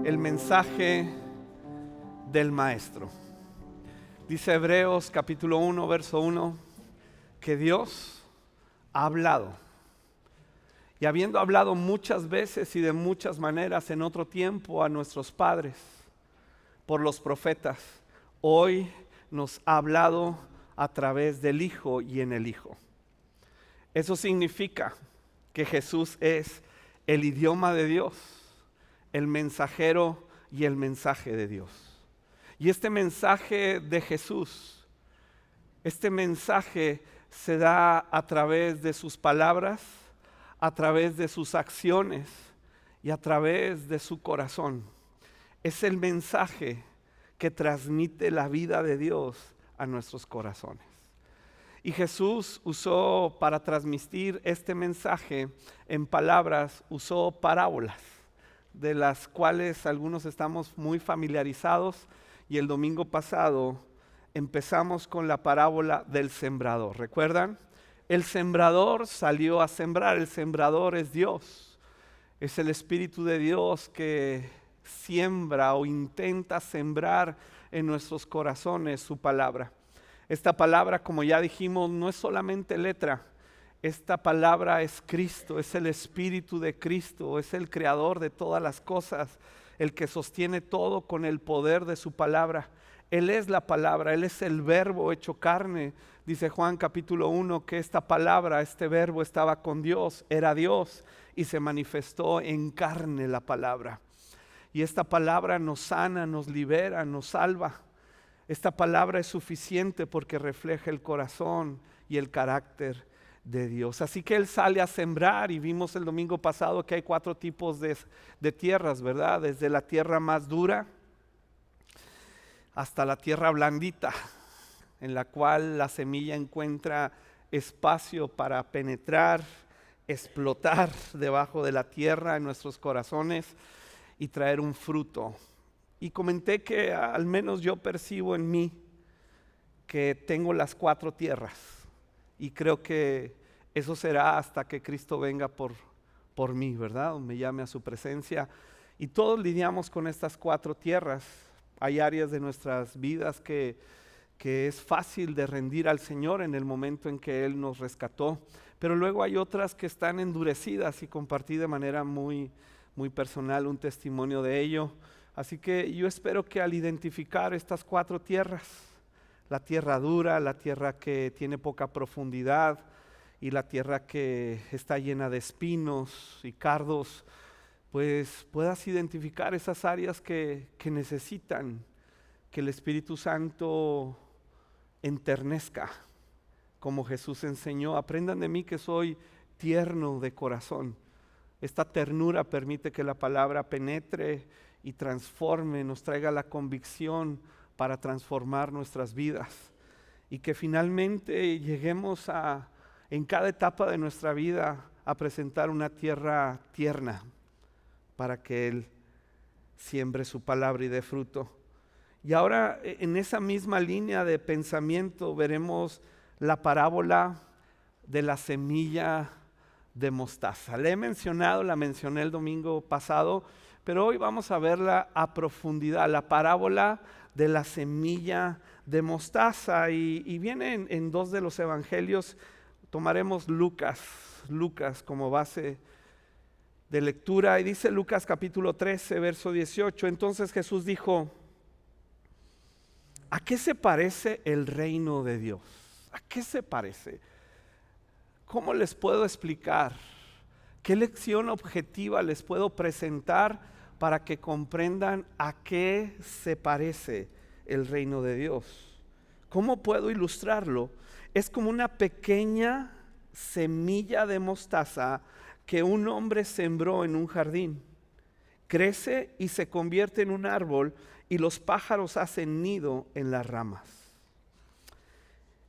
el mensaje del Maestro. Dice Hebreos capítulo 1, verso 1, que Dios ha hablado. Y habiendo hablado muchas veces y de muchas maneras en otro tiempo a nuestros padres, por los profetas, hoy nos ha hablado a través del Hijo y en el Hijo. Eso significa que Jesús es el idioma de Dios, el mensajero y el mensaje de Dios. Y este mensaje de Jesús, este mensaje se da a través de sus palabras, a través de sus acciones y a través de su corazón. Es el mensaje que transmite la vida de Dios a nuestros corazones. Y Jesús usó para transmitir este mensaje en palabras, usó parábolas, de las cuales algunos estamos muy familiarizados. Y el domingo pasado empezamos con la parábola del sembrador. ¿Recuerdan? El sembrador salió a sembrar. El sembrador es Dios. Es el Espíritu de Dios que siembra o intenta sembrar en nuestros corazones su palabra. Esta palabra, como ya dijimos, no es solamente letra. Esta palabra es Cristo, es el Espíritu de Cristo, es el creador de todas las cosas, el que sostiene todo con el poder de su palabra. Él es la palabra, Él es el verbo hecho carne. Dice Juan capítulo 1 que esta palabra, este verbo estaba con Dios, era Dios y se manifestó en carne la palabra. Y esta palabra nos sana, nos libera, nos salva. Esta palabra es suficiente porque refleja el corazón y el carácter de Dios. Así que Él sale a sembrar y vimos el domingo pasado que hay 4 tipos de tierras, ¿verdad? Desde la tierra más dura hasta la tierra blandita, en la cual la semilla encuentra espacio para penetrar, explotar debajo de la tierra en nuestros corazones y traer un fruto. Y comenté que al menos yo percibo en mí que tengo las 4 tierras y creo que eso será hasta que Cristo venga por mí, ¿verdad? O me llame a su presencia. Y todos lidiamos con estas 4 tierras. Hay áreas de nuestras vidas que es fácil de rendir al Señor en el momento en que Él nos rescató, pero luego hay otras que están endurecidas y compartí de manera muy personal un testimonio de ello. Así que yo espero que al identificar estas 4 tierras, la tierra dura, la tierra que tiene poca profundidad y la tierra que está llena de espinos y cardos, pues puedas identificar esas áreas que necesitan que el Espíritu Santo enternezca, como Jesús enseñó. Aprendan de mí que soy tierno de corazón. Esta ternura permite que la palabra penetre y transforme, nos traiga la convicción para transformar nuestras vidas y que finalmente lleguemos en cada etapa de nuestra vida a presentar una tierra tierna para que Él siembre su palabra y dé fruto. Y ahora en esa misma línea de pensamiento veremos la parábola de la semilla de mostaza. La mencioné el domingo pasado, pero hoy vamos a verla a profundidad, la parábola de la semilla de mostaza. Y viene en 2 de los evangelios. Tomaremos Lucas como base de lectura. Y dice Lucas capítulo 13, verso 18. Entonces Jesús dijo: ¿a qué se parece el reino de Dios? ¿A qué se parece? ¿Cómo les puedo explicar? ¿Qué lección objetiva les puedo presentar para que comprendan a qué se parece el reino de Dios? ¿Cómo puedo ilustrarlo? Es como una pequeña semilla de mostaza que un hombre sembró en un jardín. Crece y se convierte en un árbol y los pájaros hacen nido en las ramas.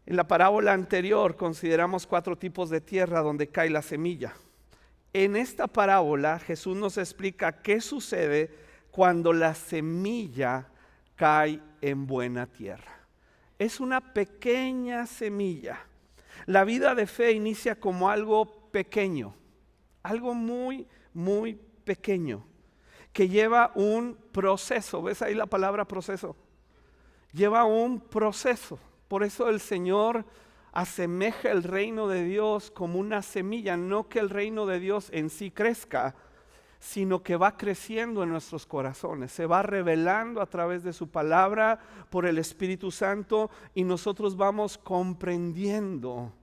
En la parábola anterior consideramos 4 tipos de tierra donde cae la semilla. En esta parábola Jesús nos explica qué sucede cuando la semilla cae en buena tierra. Es una pequeña semilla. La vida de fe inicia como algo pequeño, algo muy pequeño, que lleva un proceso. ¿Ves ahí la palabra proceso? Lleva un proceso. Por eso el Señor asemeja el reino de Dios como una semilla, no que el reino de Dios en sí crezca, sino que va creciendo en nuestros corazones, se va revelando a través de su palabra por el Espíritu Santo y nosotros vamos comprendiendo,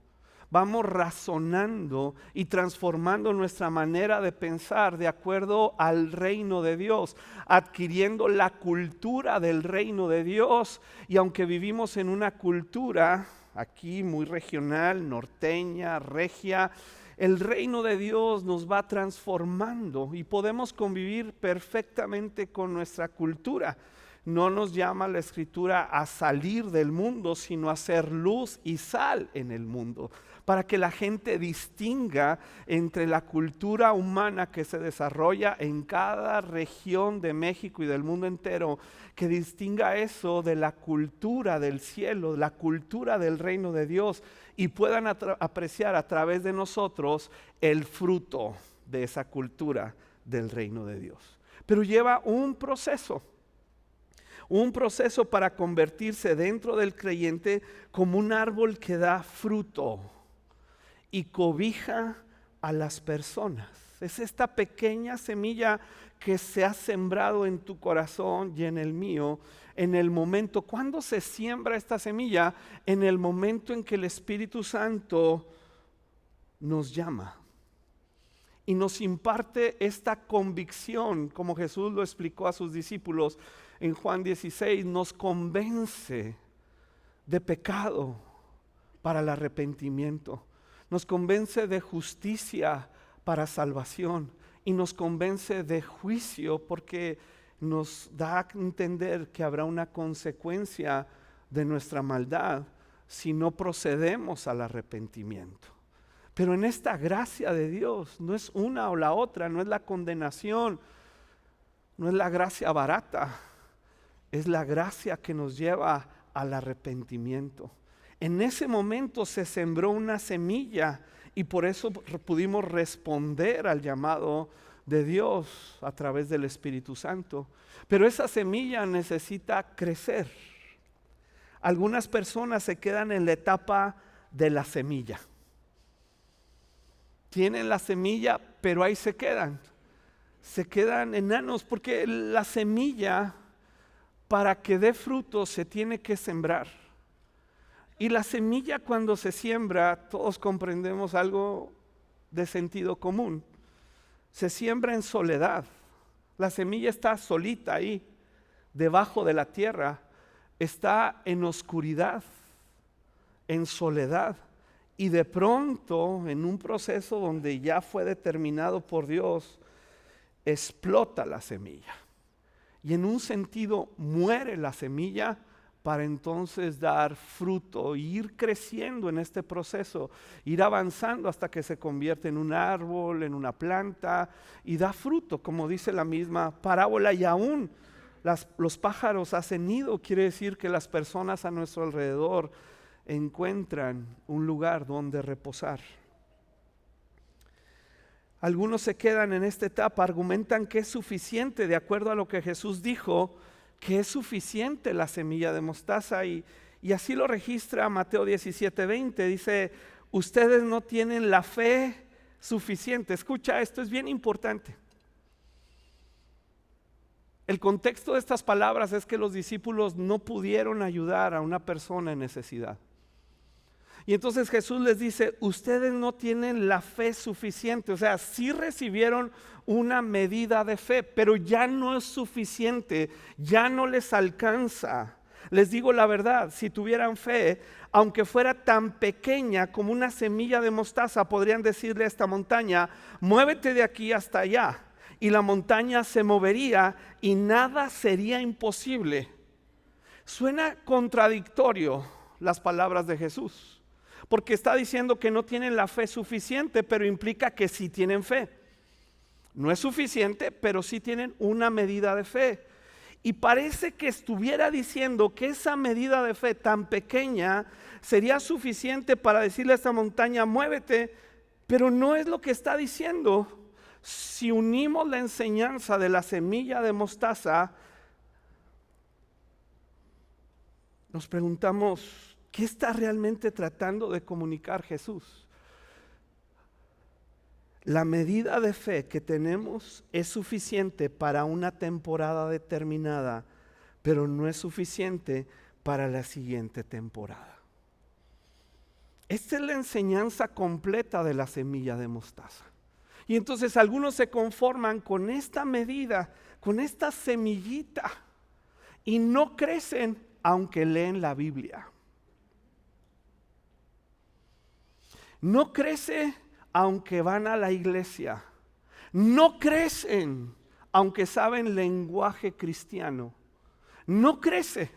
vamos razonando y transformando nuestra manera de pensar de acuerdo al reino de Dios, adquiriendo la cultura del reino de Dios. Y aunque vivimos en una cultura aquí muy regional, norteña, regia, el reino de Dios nos va transformando y podemos convivir perfectamente con nuestra cultura. No nos llama la Escritura a salir del mundo, sino a ser luz y sal en el mundo, para que la gente distinga entre la cultura humana que se desarrolla en cada región de México y del mundo entero, que distinga eso de la cultura del cielo, la cultura del reino de Dios, y puedan apreciar a través de nosotros el fruto de esa cultura del reino de Dios. Pero lleva un proceso para convertirse dentro del creyente como un árbol que da fruto y cobija a las personas. Es esta pequeña semilla que se ha sembrado en tu corazón y en el mío en el momento. ¿Cuándo se siembra esta semilla? En el momento en que el Espíritu Santo nos llama y nos imparte esta convicción, como Jesús lo explicó a sus discípulos en Juan 16, nos convence de pecado para el arrepentimiento, nos convence de justicia para salvación y nos convence de juicio porque nos da a entender que habrá una consecuencia de nuestra maldad si no procedemos al arrepentimiento. Pero en esta gracia de Dios no es una o la otra, no es la condenación, no es la gracia barata, es la gracia que nos lleva al arrepentimiento. En ese momento se sembró una semilla y por eso pudimos responder al llamado de Dios a través del Espíritu Santo. Pero esa semilla necesita crecer. Algunas personas se quedan en la etapa de la semilla. Tienen la semilla, pero ahí se quedan. Se quedan enanos porque la semilla, para que dé fruto, se tiene que sembrar. Y la semilla, cuando se siembra, todos comprendemos algo de sentido común. Se siembra en soledad. La semilla está solita ahí, debajo de la tierra. Está en oscuridad, en soledad. Y de pronto, en un proceso donde ya fue determinado por Dios, explota la semilla. Y en un sentido muere la semilla para entonces dar fruto, e ir creciendo en este proceso, ir avanzando hasta que se convierte en un árbol, en una planta y da fruto, como dice la misma parábola. Y aún los pájaros hacen nido, quiere decir que las personas a nuestro alrededor encuentran un lugar donde reposar. Algunos se quedan en esta etapa, argumentan que es suficiente, de acuerdo a lo que Jesús dijo, que es suficiente la semilla de mostaza, y así lo registra Mateo 17:20. Dice: ustedes no tienen la fe suficiente. Escucha, esto es bien importante. El contexto de estas palabras es que los discípulos no pudieron ayudar a una persona en necesidad. Y entonces Jesús les dice: ustedes no tienen la fe suficiente. O sea, sí recibieron una medida de fe, pero ya no es suficiente, ya no les alcanza. Les digo la verdad, si tuvieran fe, aunque fuera tan pequeña como una semilla de mostaza, podrían decirle a esta montaña: muévete de aquí hasta allá, y la montaña se movería y nada sería imposible. Suena contradictorio las palabras de Jesús, porque está diciendo que no tienen la fe suficiente, pero implica que sí tienen fe. No es suficiente, pero sí tienen una medida de fe. Y parece que estuviera diciendo que esa medida de fe tan pequeña sería suficiente para decirle a esta montaña: muévete, pero no es lo que está diciendo, si unimos la enseñanza de la semilla de mostaza, nos preguntamos, ¿qué está realmente tratando de comunicar Jesús? La medida de fe que tenemos es suficiente para una temporada determinada, pero no es suficiente para la siguiente temporada. Esta es la enseñanza completa de la semilla de mostaza. Y entonces algunos se conforman con esta medida, con esta semillita, y no crecen aunque leen la Biblia. No crece aunque van a la iglesia. No crecen aunque saben lenguaje cristiano. No crece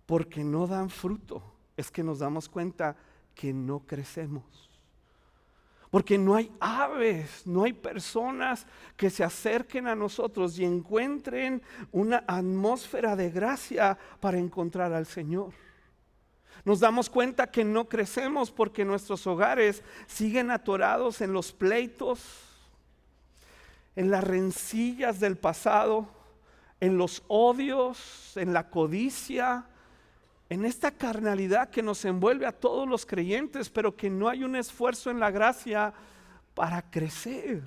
porque no dan fruto. Es que nos damos cuenta que no crecemos. Porque no hay aves, no hay personas que se acerquen a nosotros y encuentren una atmósfera de gracia para encontrar al Señor. Nos damos cuenta que no crecemos porque nuestros hogares siguen atorados en los pleitos, en las rencillas del pasado, en los odios, en la codicia, en esta carnalidad que nos envuelve a todos los creyentes, pero que no hay un esfuerzo en la gracia para crecer.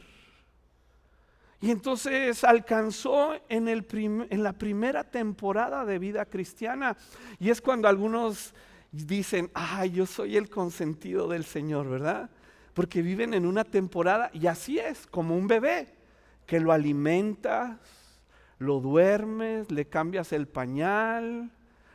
Y entonces alcanzó en la primera temporada de vida cristiana, y es cuando algunos dicen, yo soy el consentido del Señor, ¿verdad? Porque viven en una temporada, y así es, como un bebé, que lo alimentas, lo duermes, le cambias el pañal,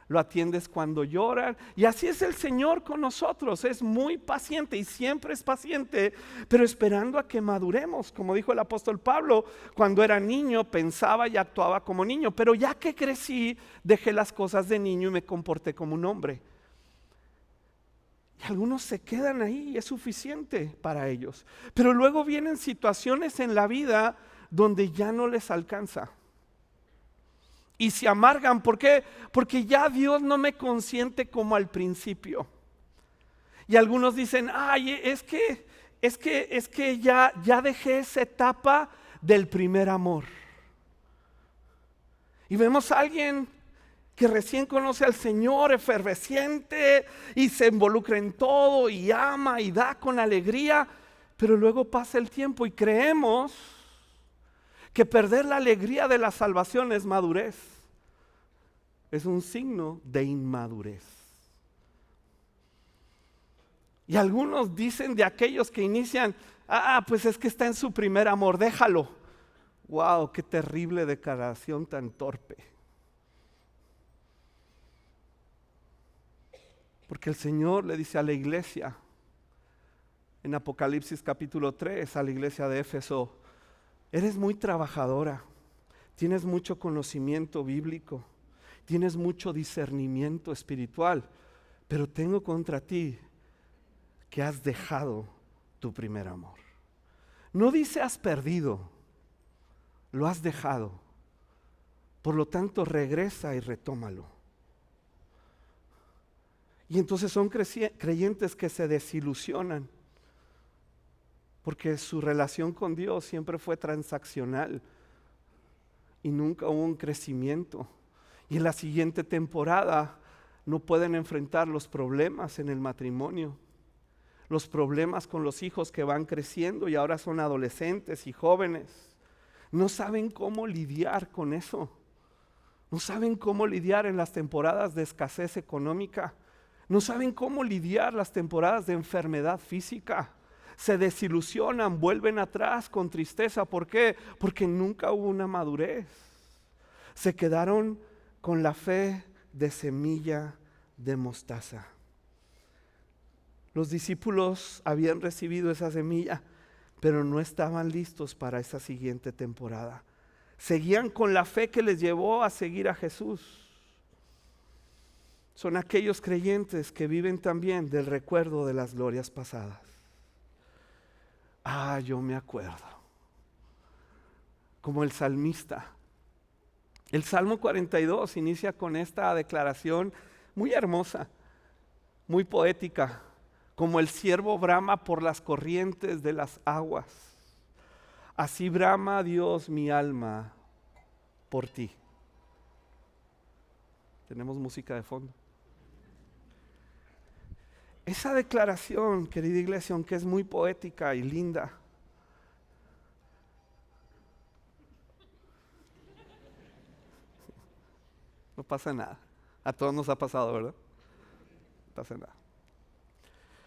lo atiendes cuando lloran, y así es el Señor con nosotros. Es muy paciente y siempre es paciente, pero esperando a que maduremos. Como dijo el apóstol Pablo, cuando era niño pensaba y actuaba como niño, pero ya que crecí dejé las cosas de niño y me comporté como un hombre. Y algunos se quedan ahí y es suficiente para ellos, pero luego vienen situaciones en la vida donde ya no les alcanza. Y se amargan, ¿por qué? Porque ya Dios no me consiente como al principio. Y algunos dicen, es que ya dejé esa etapa del primer amor. Y vemos a alguien que recién conoce al Señor, efervesciente, y se involucra en todo, y ama, y da con alegría, pero luego pasa el tiempo y creemos que perder la alegría de la salvación es madurez. Es un signo de inmadurez. Y algunos dicen de aquellos que inician, pues es que está en su primer amor, déjalo. Wow, qué terrible declaración tan torpe. Porque el Señor le dice a la iglesia, en Apocalipsis capítulo 3, a la iglesia de Éfeso, eres muy trabajadora, tienes mucho conocimiento bíblico, tienes mucho discernimiento espiritual, pero tengo contra ti que has dejado tu primer amor. No dice has perdido, lo has dejado. Por lo tanto, regresa y retómalo. Y entonces son creyentes que se desilusionan porque su relación con Dios siempre fue transaccional y nunca hubo un crecimiento. Y en la siguiente temporada no pueden enfrentar los problemas en el matrimonio, los problemas con los hijos que van creciendo y ahora son adolescentes y jóvenes. No saben cómo lidiar con eso. No saben cómo lidiar en las temporadas de escasez económica. No saben cómo lidiar las temporadas de enfermedad física. Se desilusionan, vuelven atrás con tristeza. ¿Por qué? Porque nunca hubo una madurez. Se quedaron con la fe de semilla de mostaza. Los discípulos habían recibido esa semilla, pero no estaban listos para esa siguiente temporada. Seguían con la fe que les llevó a seguir a Jesús. Son aquellos creyentes que viven también del recuerdo de las glorias pasadas. Yo me acuerdo. Como el salmista. El Salmo 42 inicia con esta declaración muy hermosa, muy poética. Como el ciervo brama por las corrientes de las aguas. así brama Dios mi alma por ti. Tenemos música de fondo. Esa declaración, querida iglesia, aunque es muy poética y linda, no pasa nada. A todos nos ha pasado, ¿verdad? No pasa nada.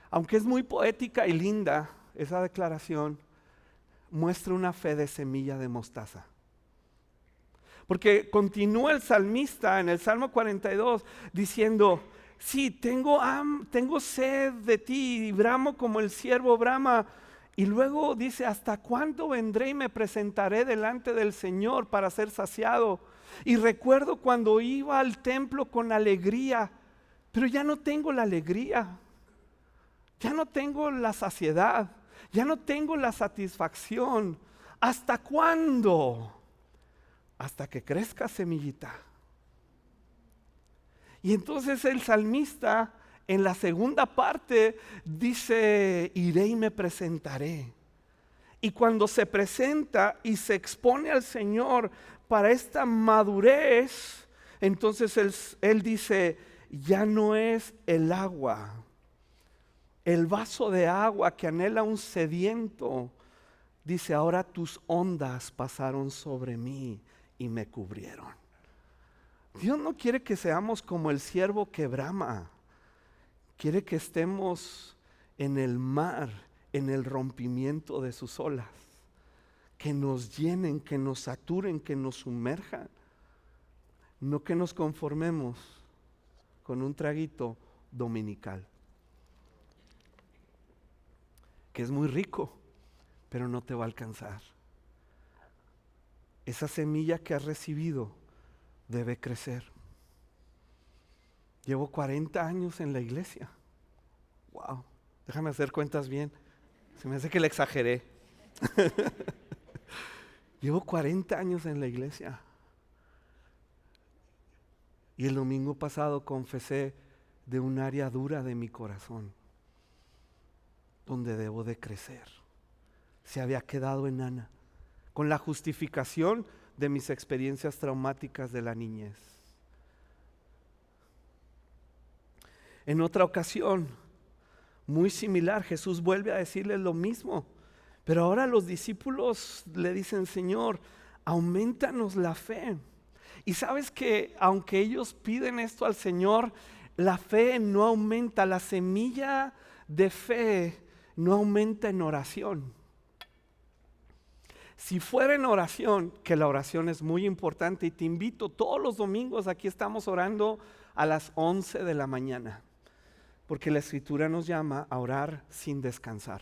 Aunque es muy poética y linda, esa declaración muestra una fe de semilla de mostaza. Porque continúa el salmista en el Salmo 42 diciendo: sí, tengo sed de ti y bramo como el ciervo brama. Y luego dice: ¿hasta cuándo vendré y me presentaré delante del Señor para ser saciado? Y recuerdo cuando iba al templo con alegría, pero ya no tengo la alegría, ya no tengo la saciedad, ya no tengo la satisfacción. ¿Hasta cuándo? Hasta que crezca semillita. Y entonces el salmista en la segunda parte dice: iré y me presentaré. Y cuando se presenta y se expone al Señor para esta madurez, entonces él dice: ya no es el agua, el vaso de agua que anhela un sediento. Dice: ahora tus ondas pasaron sobre mí y me cubrieron. Dios no quiere que seamos como el ciervo que brama. Quiere que estemos en el mar, en el rompimiento de sus olas, que nos llenen, que nos saturen, que nos sumerjan. No que nos conformemos con un traguito dominical, que es muy rico, pero no te va a alcanzar. Esa semilla que has recibido debe crecer. Llevo 40 años en la iglesia. Wow, déjame hacer cuentas bien. Se me hace que le exageré. Llevo 40 años en la iglesia. Y el domingo pasado confesé de un área dura de mi corazón, donde debo de crecer. Se había quedado enana, con la justificación de mis experiencias traumáticas de la niñez. En otra ocasión, muy similar, Jesús vuelve a decirles lo mismo, pero ahora los discípulos le dicen: Señor, aumentanos la fe. Y sabes que aunque ellos piden esto al Señor, la fe no aumenta, la semilla de fe no aumenta en oración. Si fuera en oración, que la oración es muy importante, y te invito todos los domingos, aquí estamos orando a las 11 de la mañana, porque la Escritura nos llama a orar sin descansar.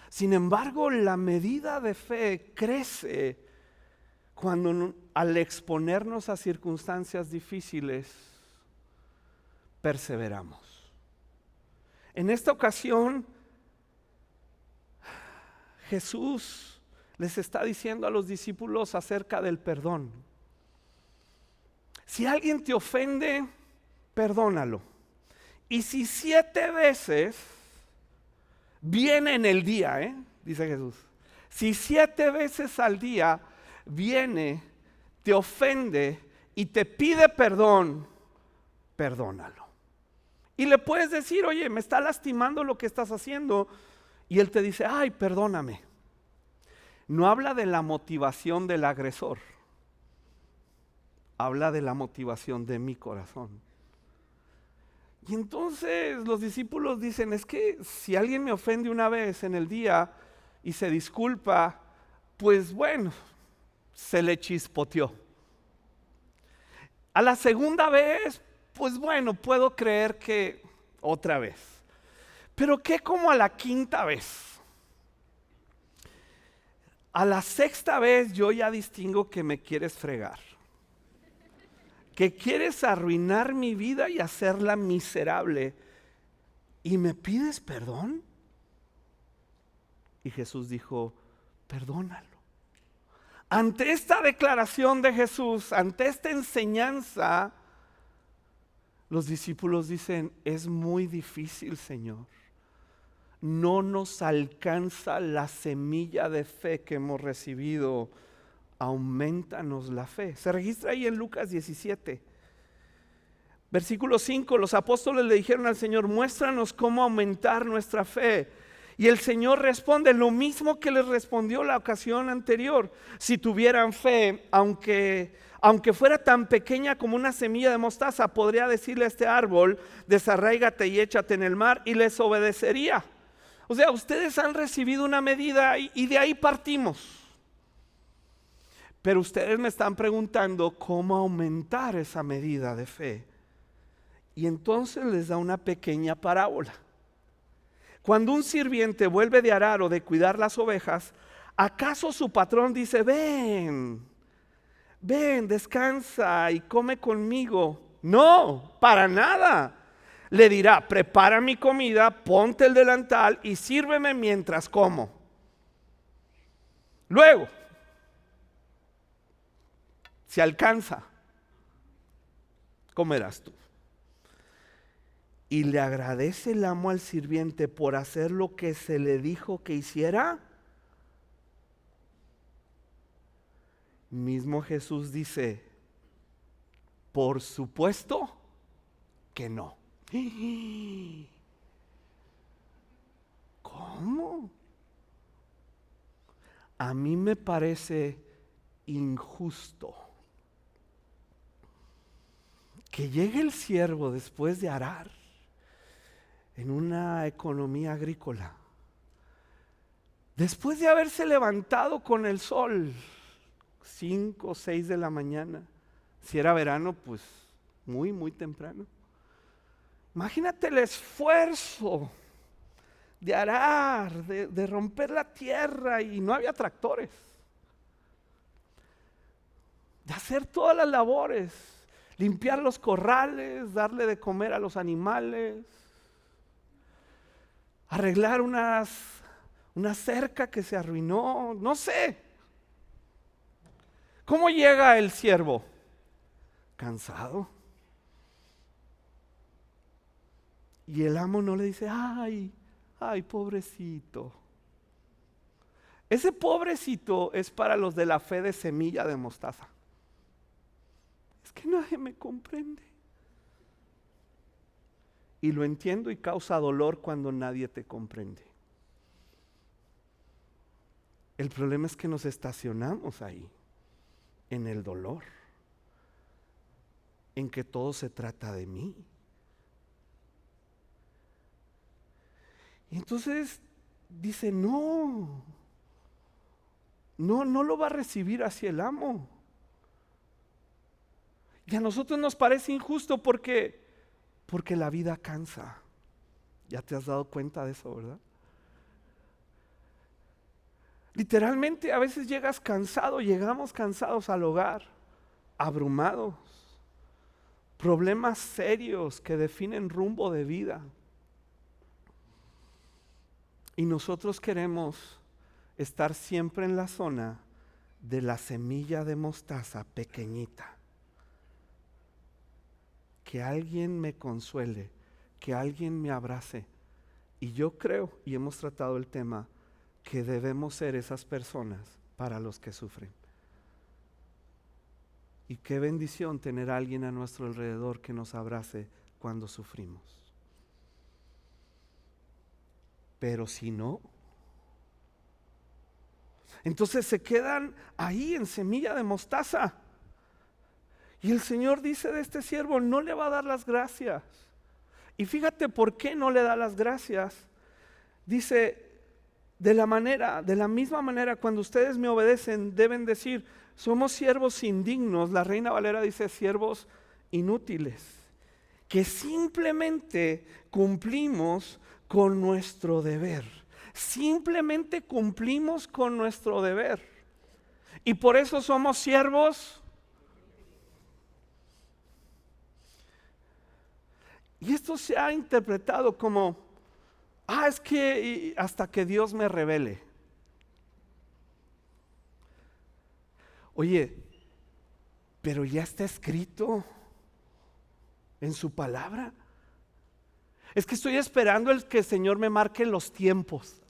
Sin embargo, la medida de fe crece cuando al exponernos a circunstancias difíciles, perseveramos. En esta ocasión, Jesús les está diciendo a los discípulos acerca del perdón. Si alguien te ofende, perdónalo. Y si 7 veces viene en el día, dice Jesús, si 7 veces al día viene, te ofende y te pide perdón, perdónalo. Y le puedes decir: oye, me está lastimando lo que estás haciendo. Y él te dice: ay, perdóname. No habla de la motivación del agresor, habla de la motivación de mi corazón. Y entonces los discípulos dicen: es que si alguien me ofende una vez en el día y se disculpa, pues bueno, se le chispoteó. A la segunda vez, pues bueno, puedo creer que otra vez. Pero ¿qué como a la quinta vez? A la sexta vez yo ya distingo que me quieres fregar, que quieres arruinar mi vida y hacerla miserable, y me pides perdón. Y Jesús dijo: perdónalo. Ante esta declaración de Jesús, ante esta enseñanza, los discípulos dicen: es muy difícil, Señor. no nos alcanza la semilla de fe que hemos recibido. Aumentanos la fe. Se registra ahí en Lucas 17. Versículo 5, los apóstoles le dijeron al Señor, muéstranos cómo aumentar nuestra fe. Y el Señor responde lo mismo que les respondió la ocasión anterior. Si tuvieran fe, aunque fuera tan pequeña como una semilla de mostaza, podría decirle a este árbol, desarráigate y échate en el mar, y les obedecería. O sea, ustedes han recibido una medida y de ahí partimos. Pero ustedes me están preguntando cómo aumentar esa medida de fe. Y entonces les da una pequeña parábola. Cuando un sirviente vuelve de arar o de cuidar las ovejas, ¿acaso su patrón dice, ven, descansa y come conmigo? No, para nada. Le dirá, prepara mi comida, ponte el delantal y sírveme mientras como. Luego, si alcanza, comerás tú. Y le agradece el amo al sirviente por hacer lo que se le dijo que hiciera. Mismo Jesús dice, por supuesto que no. ¿Cómo? A mí me parece injusto que llegue el siervo después de arar en una economía agrícola, después de haberse levantado con el sol 5 o 6 de la mañana, si era verano pues muy temprano. Imagínate el esfuerzo de arar, de romper la tierra, y no había tractores, de hacer todas las labores, limpiar los corrales, darle de comer a los animales, arreglar una cerca que se arruinó, no sé. ¿Cómo llega el siervo? Cansado. Y el amo no le dice, ay, pobrecito. Ese pobrecito es para los de la fe de semilla de mostaza. Es que nadie me comprende. Y lo entiendo, y causa dolor cuando nadie te comprende. El problema es que nos estacionamos ahí, en el dolor, en que todo se trata de mí. Y entonces dice, no lo va a recibir así el amo. Y a nosotros nos parece injusto porque la vida cansa. Ya te has dado cuenta de eso, ¿verdad? Literalmente a veces llegamos cansados al hogar, abrumados, problemas serios que definen rumbo de vida. Y nosotros queremos estar siempre en la zona de la semilla de mostaza pequeñita. Que alguien me consuele, que alguien me abrace. Y yo creo, y hemos tratado el tema, que debemos ser esas personas para los que sufren. Y qué bendición tener a alguien a nuestro alrededor que nos abrace cuando sufrimos. Pero si no, entonces se quedan ahí en semilla de mostaza. Y el Señor dice de este siervo, no le va a dar las gracias. Y fíjate por qué no le da las gracias. Dice, de la misma manera, cuando ustedes me obedecen, deben decir, somos siervos indignos. La Reina Valera dice, siervos inútiles, que simplemente cumplimos con nuestro deber. Simplemente cumplimos con nuestro deber. Y por eso somos siervos. Y esto se ha interpretado como, es que hasta que Dios me revele. Oye, pero ya está escrito en su palabra. Es que estoy esperando el que el Señor me marque los tiempos.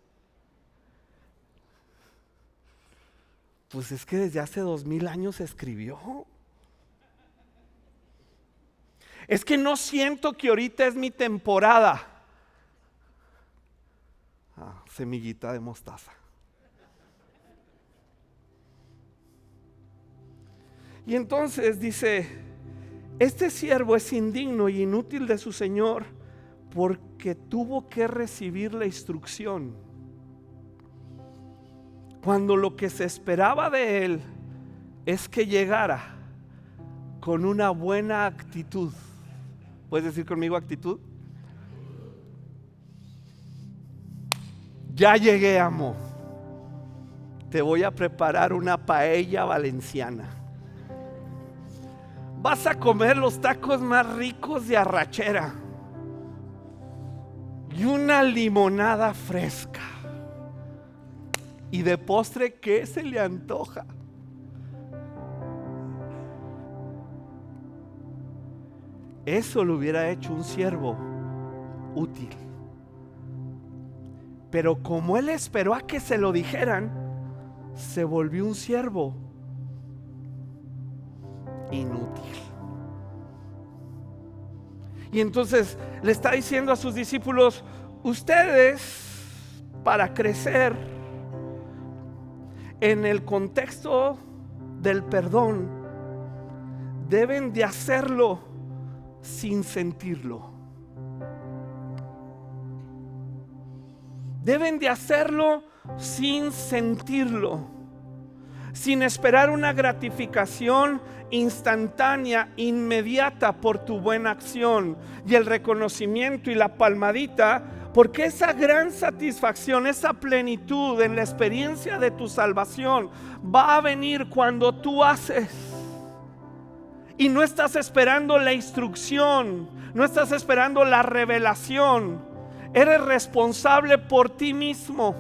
Pues es que desde hace 2000 años se escribió. Es que no siento que ahorita es mi temporada. Semillita de mostaza. Y entonces dice: este siervo es indigno y inútil de su señor, porque tuvo que recibir la instrucción, cuando lo que se esperaba de él es que llegara con una buena actitud. ¿Puedes decir conmigo actitud? Ya llegué, amo. Te voy a preparar una paella valenciana. Vas a comer los tacos más ricos de arrachera y una limonada fresca. Y de postre, ¿qué se le antoja? Eso lo hubiera hecho un siervo útil. Pero como él esperó a que se lo dijeran, se volvió un siervo inútil. Y entonces le está diciendo a sus discípulos: ustedes, para crecer en el contexto del perdón, deben de hacerlo sin sentirlo. Deben de hacerlo sin sentirlo, sin esperar una gratificación instantánea, inmediata por tu buena acción y el reconocimiento y la palmadita, porque esa gran satisfacción, esa plenitud en la experiencia de tu salvación va a venir cuando tú haces. Y no estás esperando la instrucción, no estás esperando la revelación. Eres responsable por ti mismo.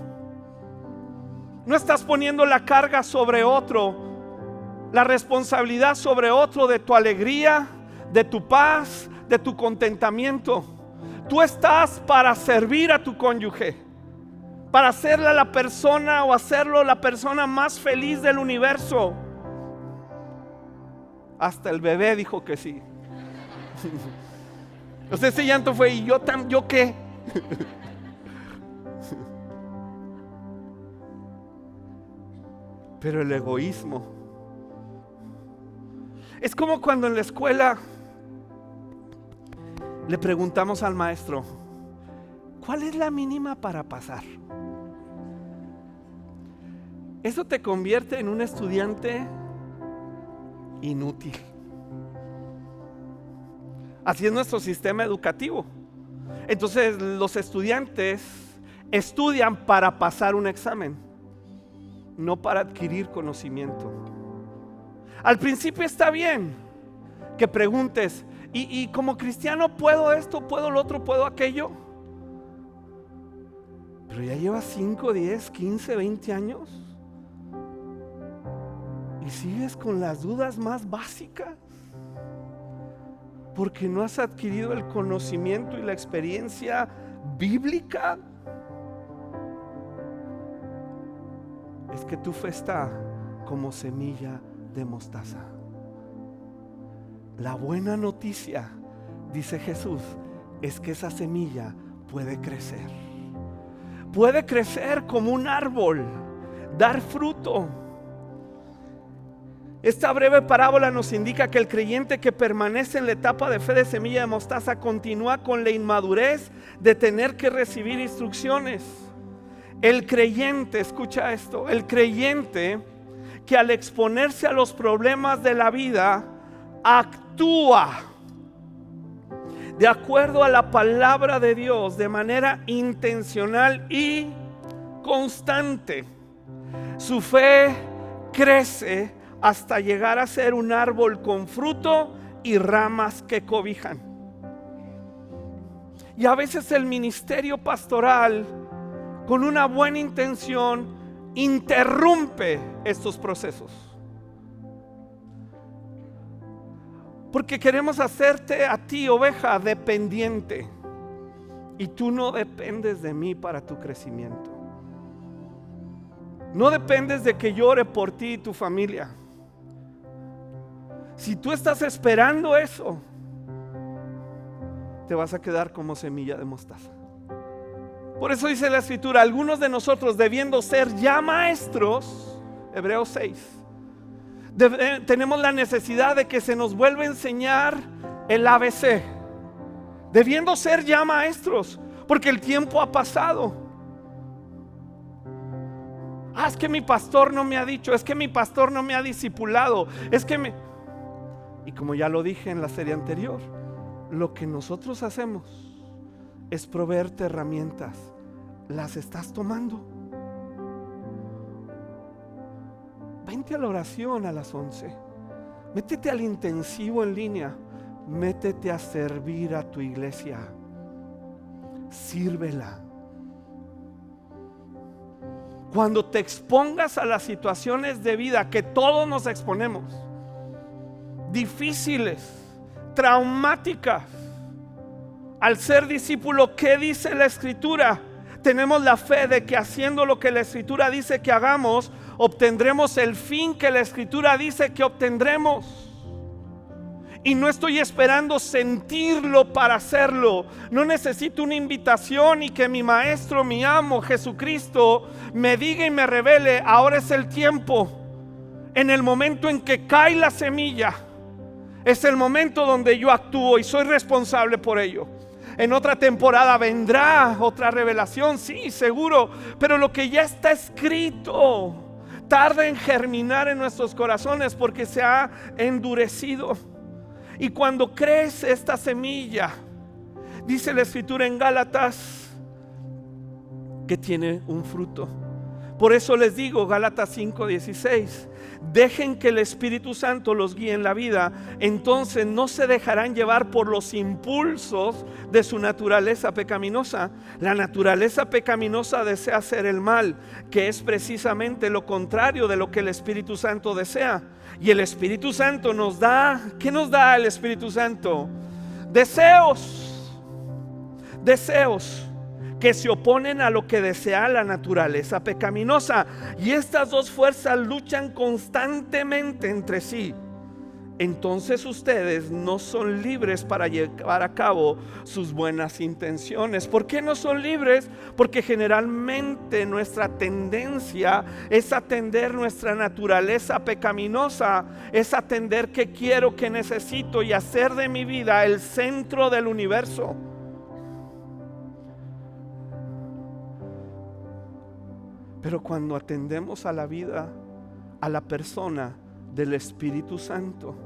No estás poniendo la carga sobre otro, la responsabilidad sobre otro de tu alegría, de tu paz, de tu contentamiento. Tú estás para servir a tu cónyuge, para hacerla la persona o hacerlo la persona más feliz del universo. Hasta el bebé dijo que sí. Entonces ese llanto fue: ¿y yo qué? Pero el egoísmo es como cuando en la escuela le preguntamos al maestro: ¿cuál es la mínima para pasar? Eso te convierte en un estudiante inútil. Así es nuestro sistema educativo. Entonces los estudiantes estudian para pasar un examen, no para adquirir conocimiento. Al principio está bien que preguntes: y como cristiano puedo esto, puedo lo otro, puedo aquello. Pero ya llevas 5, 10, 15, 20 años y sigues con las dudas más básicas, porque no has adquirido el conocimiento y la experiencia bíblica. Es que tu fe está como semilla de mostaza. La buena noticia, dice Jesús, es que esa semilla puede crecer. Puede crecer como un árbol, dar fruto. Esta breve parábola nos indica que el creyente que permanece en la etapa de fe de semilla de mostaza continúa con la inmadurez de tener que recibir instrucciones. El creyente, escucha esto, el creyente que al exponerse a los problemas de la vida actúa de acuerdo a la palabra de Dios de manera intencional y constante. Su fe crece hasta llegar a ser un árbol con fruto y ramas que cobijan. Y a veces el ministerio pastoral, con una buena intención, interrumpe estos procesos, porque queremos hacerte a ti, oveja, dependiente. Y tú no dependes de mí para tu crecimiento. No dependes de que llore por ti y tu familia. Si tú estás esperando eso, te vas a quedar como semilla de mostaza. Por eso dice la Escritura, algunos de nosotros debiendo ser ya maestros, Hebreos 6, tenemos la necesidad de que se nos vuelva a enseñar el ABC, debiendo ser ya maestros, porque el tiempo ha pasado. Es que mi pastor no me ha dicho, es que mi pastor no me ha discipulado, y como ya lo dije en la serie anterior, lo que nosotros hacemos es proveerte herramientas. ¿Las estás tomando? Vente a la oración a las 11. Métete al intensivo en línea. Métete a servir a tu iglesia. Sírvela. Cuando te expongas a las situaciones de vida que todos nos exponemos, difíciles, traumáticas, al ser discípulo, ¿qué dice la Escritura? Tenemos la fe de que haciendo lo que la Escritura dice que hagamos, obtendremos el fin que la Escritura dice que obtendremos. Y no estoy esperando sentirlo para hacerlo. No necesito una invitación y que mi maestro, mi amo Jesucristo me diga y me revele: ahora es el tiempo. En el momento en que cae la semilla, es el momento donde yo actúo y soy responsable por ello. En otra temporada vendrá otra revelación, sí, seguro, pero lo que ya está escrito tarda en germinar en nuestros corazones porque se ha endurecido. Y cuando crece esta semilla, dice la Escritura en Gálatas que tiene un fruto. Por eso les digo, Gálatas 5:16, dejen que el Espíritu Santo los guíe en la vida, entonces no se dejarán llevar por los impulsos de su naturaleza pecaminosa. La naturaleza pecaminosa desea hacer el mal, que es precisamente lo contrario de lo que el Espíritu Santo desea. Y el Espíritu Santo nos da, ¿qué nos da el Espíritu Santo? Deseos que se oponen a lo que desea la naturaleza pecaminosa, y estas dos fuerzas luchan constantemente entre sí. Entonces ustedes no son libres para llevar a cabo sus buenas intenciones. ¿Por qué no son libres? Porque generalmente nuestra tendencia es atender nuestra naturaleza pecaminosa, es atender qué quiero, qué necesito y hacer de mi vida el centro del universo. Pero cuando atendemos a la vida, a la persona del Espíritu Santo,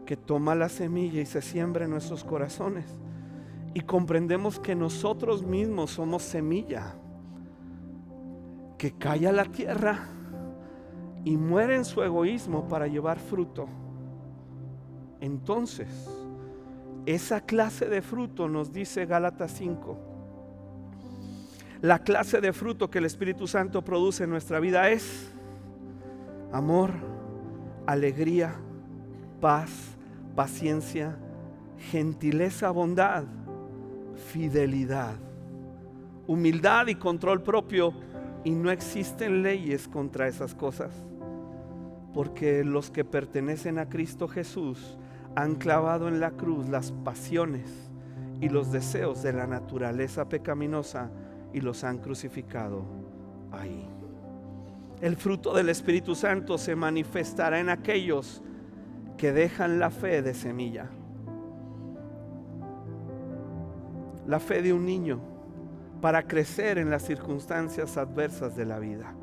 que toma la semilla y se siembra en nuestros corazones, y comprendemos que nosotros mismos somos semilla que cae a la tierra y muere en su egoísmo para llevar fruto, entonces esa clase de fruto, nos dice Gálatas 5, la clase de fruto que el Espíritu Santo produce en nuestra vida es amor, alegría, paz, paciencia, gentileza, bondad, fidelidad, humildad y control propio. Y no existen leyes contra esas cosas, porque los que pertenecen a Cristo Jesús han clavado en la cruz las pasiones y los deseos de la naturaleza pecaminosa y los han crucificado ahí. El fruto del Espíritu Santo se manifestará en aquellos que dejan la fe de semilla. La fe de un niño para crecer en las circunstancias adversas de la vida.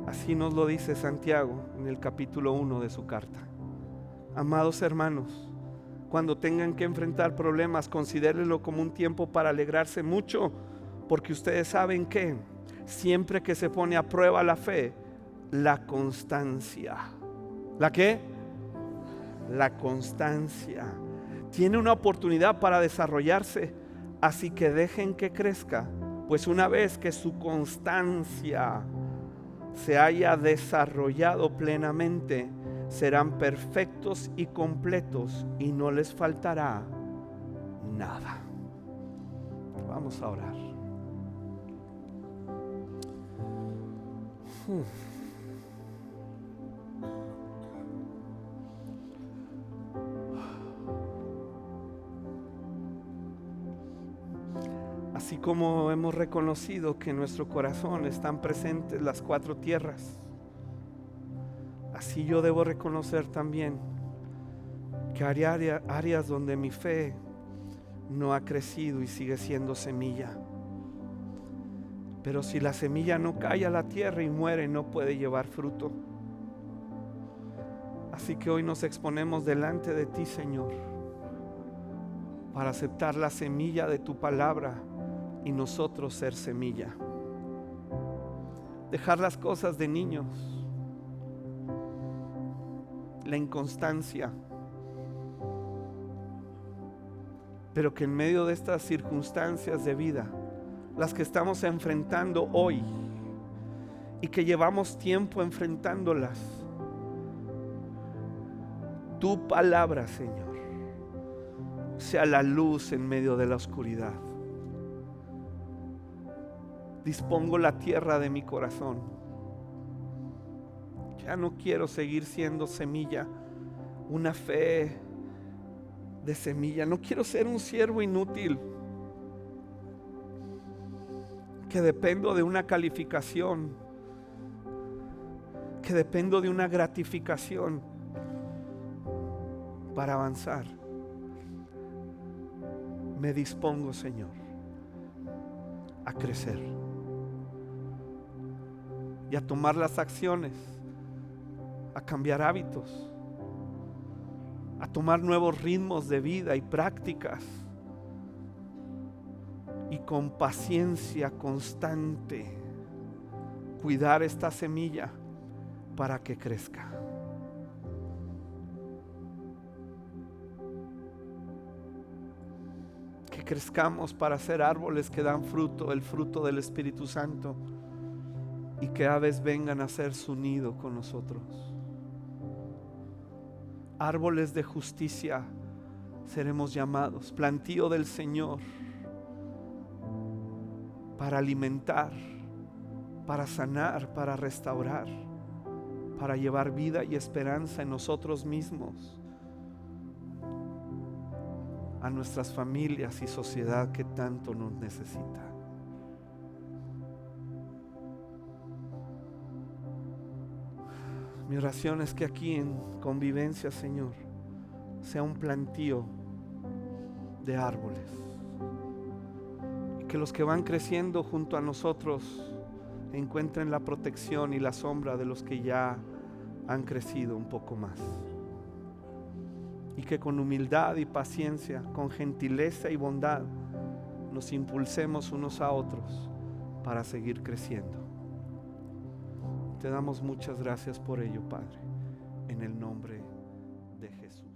Así nos lo dice Santiago en el capítulo 1 de su carta. Amados hermanos, cuando tengan que enfrentar problemas, considérenlo como un tiempo para alegrarse mucho, porque ustedes saben que siempre que se pone a prueba la fe, la constancia. ¿La qué? La constancia tiene una oportunidad para desarrollarse, así que dejen que crezca, pues una vez que su constancia se haya desarrollado plenamente, serán perfectos y completos y no les faltará nada. Vamos a orar. Así como hemos reconocido que en nuestro corazón están presentes las 4 tierras, así yo debo reconocer también que hay áreas donde mi fe no ha crecido y sigue siendo semilla. Pero si la semilla no cae a la tierra y muere, no puede llevar fruto. Así que hoy nos exponemos delante de ti, Señor, para aceptar la semilla de tu palabra y nosotros ser semilla. Dejar las cosas de niños, la inconstancia, pero que en medio de estas circunstancias de vida, las que estamos enfrentando hoy y que llevamos tiempo enfrentándolas, tu palabra, Señor, sea la luz en medio de la oscuridad. Dispongo la tierra de mi corazón. Ya no quiero seguir siendo semilla, una fe de semilla. No quiero ser un siervo inútil, que dependo de una calificación, que dependo de una gratificación para avanzar. Me dispongo, Señor, a crecer y a tomar las acciones, a cambiar hábitos, a tomar nuevos ritmos de vida y prácticas, y con paciencia constante cuidar esta semilla para que crezca. Que crezcamos para ser árboles que dan fruto, el fruto del Espíritu Santo, y que aves vengan a hacer su nido con nosotros. Árboles de justicia seremos llamados, plantío del Señor, para alimentar, para sanar, para restaurar, para llevar vida y esperanza en nosotros mismos, a nuestras familias y sociedad que tanto nos necesita. Mi oración es que aquí en Convivencia, Señor, sea un plantío de árboles, y que los que van creciendo junto a nosotros encuentren la protección y la sombra de los que ya han crecido un poco más, y que con humildad y paciencia, con gentileza y bondad, nos impulsemos unos a otros para seguir creciendo. Te damos muchas gracias por ello, Padre, en el nombre de Jesús.